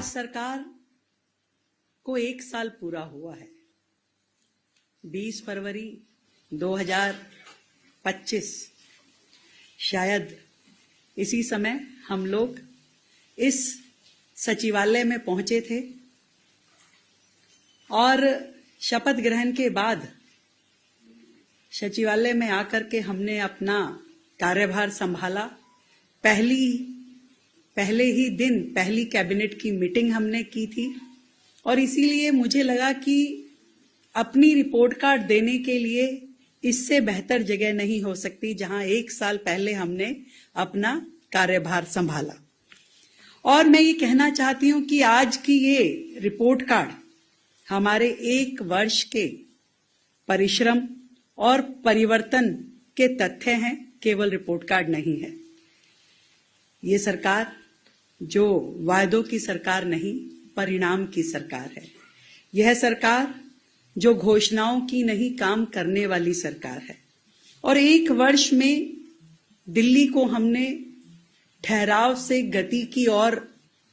सरकार को 1 साल पूरा हुआ है। 20 फरवरी 2025 शायद इसी समय हम लोग इस सचिवालय में पहुंचे थे और शपथ ग्रहण के बाद सचिवालय में आकर के हमने अपना कार्यभार संभाला। पहले ही दिन पहली कैबिनेट की मीटिंग हमने की थी और इसीलिए मुझे लगा कि अपनी रिपोर्ट कार्ड देने के लिए इससे बेहतर जगह नहीं हो सकती जहां 1 साल पहले हमने अपना कार्यभार संभाला। और मैं ये कहना चाहती हूं कि आज की ये रिपोर्ट कार्ड हमारे 1 वर्ष के परिश्रम और परिवर्तन के तथ्य हैं, केवल रिपोर्ट कार्ड नहीं है। ये सरकार जो वायदों की सरकार नहीं, परिणाम की सरकार है। यह सरकार जो घोषणाओं की नहीं, काम करने वाली सरकार है। और 1 वर्ष में दिल्ली को हमने ठहराव से गति की ओर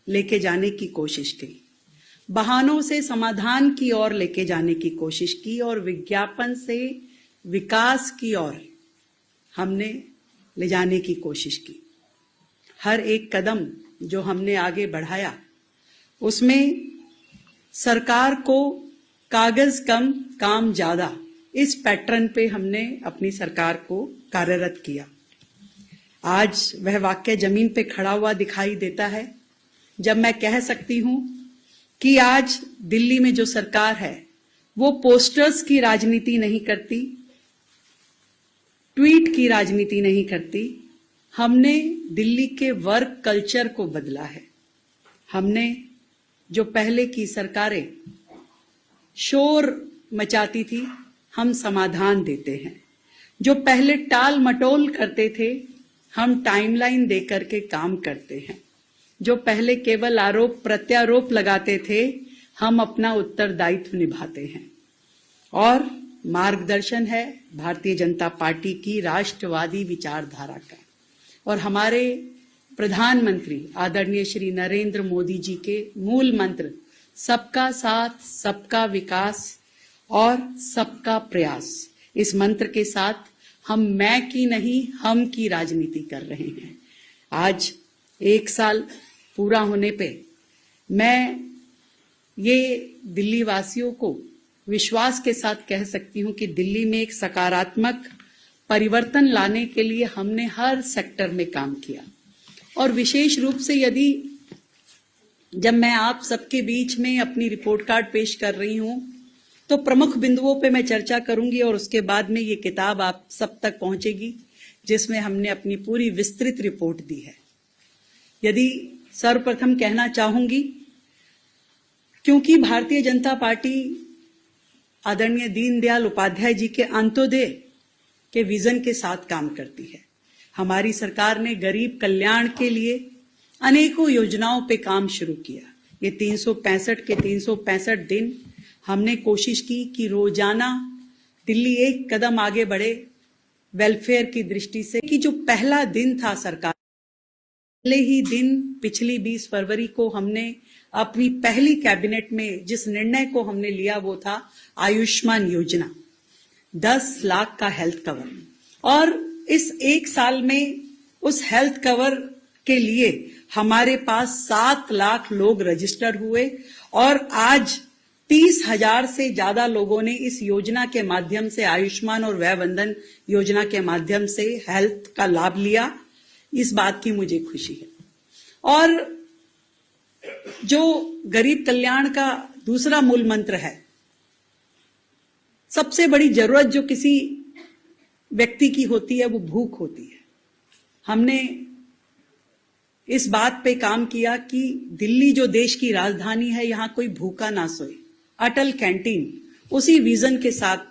लेके जाने की कोशिश की, बहानों से समाधान की ओर लेके जाने की कोशिश की और विज्ञापन से विकास की ओर हमने ले जाने की कोशिश की। हर एक कदम जो हमने आगे बढ़ाया उसमें सरकार को कागज कम काम ज्यादा, इस पैटर्न पे हमने अपनी सरकार को कार्यरत किया। आज वह वाक्य जमीन पे खड़ा हुआ दिखाई देता है जब मैं कह सकती हूं कि आज दिल्ली में जो सरकार है वो पोस्टर्स की राजनीति नहीं करती, ट्वीट की राजनीति नहीं करती। हमने दिल्ली के वर्क कल्चर को बदला है। हमने जो पहले की सरकारें शोर मचाती थी, हम समाधान देते हैं। जो पहले टाल मटोल करते थे, हम टाइमलाइन देकर के काम करते हैं। जो पहले केवल आरोप प्रत्यारोप लगाते थे, हम अपना उत्तरदायित्व निभाते हैं। और मार्गदर्शन है भारतीय जनता पार्टी की राष्ट्रवादी विचारधारा का और हमारे प्रधानमंत्री आदरणीय श्री नरेंद्र मोदी जी के मूल मंत्र सबका साथ, सबका विकास और सबका प्रयास। इस मंत्र के साथ हम मैं की नहीं, हम की राजनीति कर रहे हैं। आज 1 साल पूरा होने पे मैं ये दिल्ली वासियों को विश्वास के साथ कह सकती हूं कि दिल्ली में एक सकारात्मक परिवर्तन लाने के लिए हमने हर सेक्टर में काम किया। और विशेष रूप से यदि जब मैं आप सबके बीच में अपनी रिपोर्ट कार्ड पेश कर रही हूं तो प्रमुख बिंदुओं पे मैं चर्चा करूंगी और उसके बाद में ये किताब आप सब तक पहुंचेगी जिसमें हमने अपनी पूरी विस्तृत रिपोर्ट दी है। यदि सर्वप्रथम कहना चाहूंगी, क्योंकि भारतीय जनता पार्टी आदरणीय दीनदयाल उपाध्याय जी के अंत्योदय के विजन के साथ काम करती है। हमारी सरकार ने गरीब कल्याण के लिए अनेकों योजनाओं पे काम शुरू किया। ये 365 के 365 दिन हमने कोशिश की कि रोजाना दिल्ली एक कदम आगे बढ़े वेलफेयर की दृष्टि से। कि जो पहला दिन था सरकार, पहले ही दिन पिछली 20 फरवरी को हमने अपनी पहली कैबिनेट में जिस निर्णय को हमने लिया वो था आयुष्मान योजना, 10 लाख का हेल्थ कवर। और इस 1 साल में उस हेल्थ कवर के लिए हमारे पास 7 लाख लोग रजिस्टर हुए और आज 30,000 से ज्यादा लोगों ने इस योजना के माध्यम से, आयुष्मान और वय वंदन योजना के माध्यम से हेल्थ का लाभ लिया। इस बात की मुझे खुशी है। और जो गरीब कल्याण का दूसरा मूल मंत्र है, सबसे बड़ी जरूरत जो किसी व्यक्ति की होती है वो भूख होती है। हमने इस बात पे काम किया कि दिल्ली जो देश की राजधानी है, यहां कोई भूखा ना सोए। अटल कैंटीन उसी विजन के साथ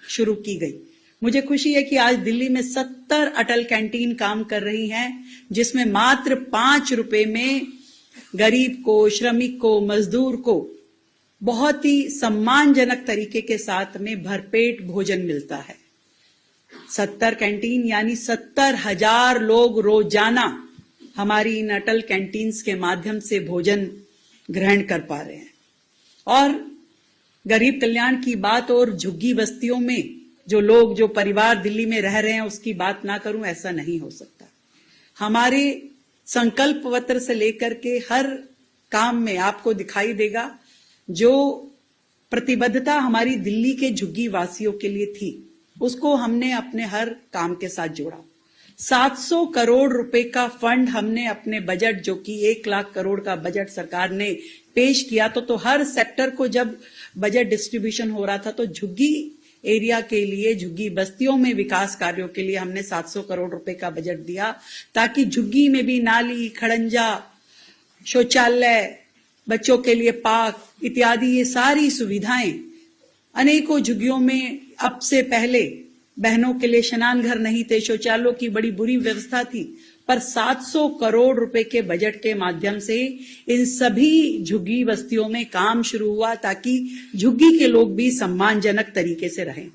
शुरू की गई। मुझे खुशी है कि आज दिल्ली में 70 अटल कैंटीन काम कर रही हैं, जिसमें मात्र 5 रुपए में गरीब को, श्रमिक को, मजदूर को बहुत ही सम्मानजनक तरीके के साथ में भरपेट भोजन मिलता है। 70 कैंटीन यानी 70,000 लोग रोजाना हमारी इन अटल कैंटीन्स के माध्यम से भोजन ग्रहण कर पा रहे हैं। और गरीब कल्याण की बात और झुग्गी बस्तियों में जो लोग, जो परिवार दिल्ली में रह रहे हैं, उसकी बात ना करूं, ऐसा नहीं हो सकता। हमारे संकल्प पत्र से लेकर के हर काम में आपको दिखाई देगा जो प्रतिबद्धता हमारी दिल्ली के झुग्गी वासियों के लिए थी, उसको हमने अपने हर काम के साथ जोड़ा। 700 करोड़ रुपए का फंड हमने अपने बजट, जो कि 1 लाख करोड़ का बजट सरकार ने पेश किया, तो हर सेक्टर को जब बजट डिस्ट्रीब्यूशन हो रहा था तो झुग्गी एरिया के लिए, झुग्गी बस्तियों में विकास कार्यों के लिए हमने 700 करोड़ रुपए का बजट दिया, ताकि झुग्गी में भी नाली, खड़ंजा, शौचालय, बच्चों के लिए पार्क इत्यादि ये सारी सुविधाएं, अनेकों झुग्गियों में अब से पहले बहनों के लिए स्नान घर नहीं थे, शौचालयों की बड़ी बुरी व्यवस्था थी, पर 700 करोड़ रुपए के बजट के माध्यम से इन सभी झुग्गी बस्तियों में काम शुरू हुआ, ताकि झुग्गी के लोग भी सम्मानजनक तरीके से रहें।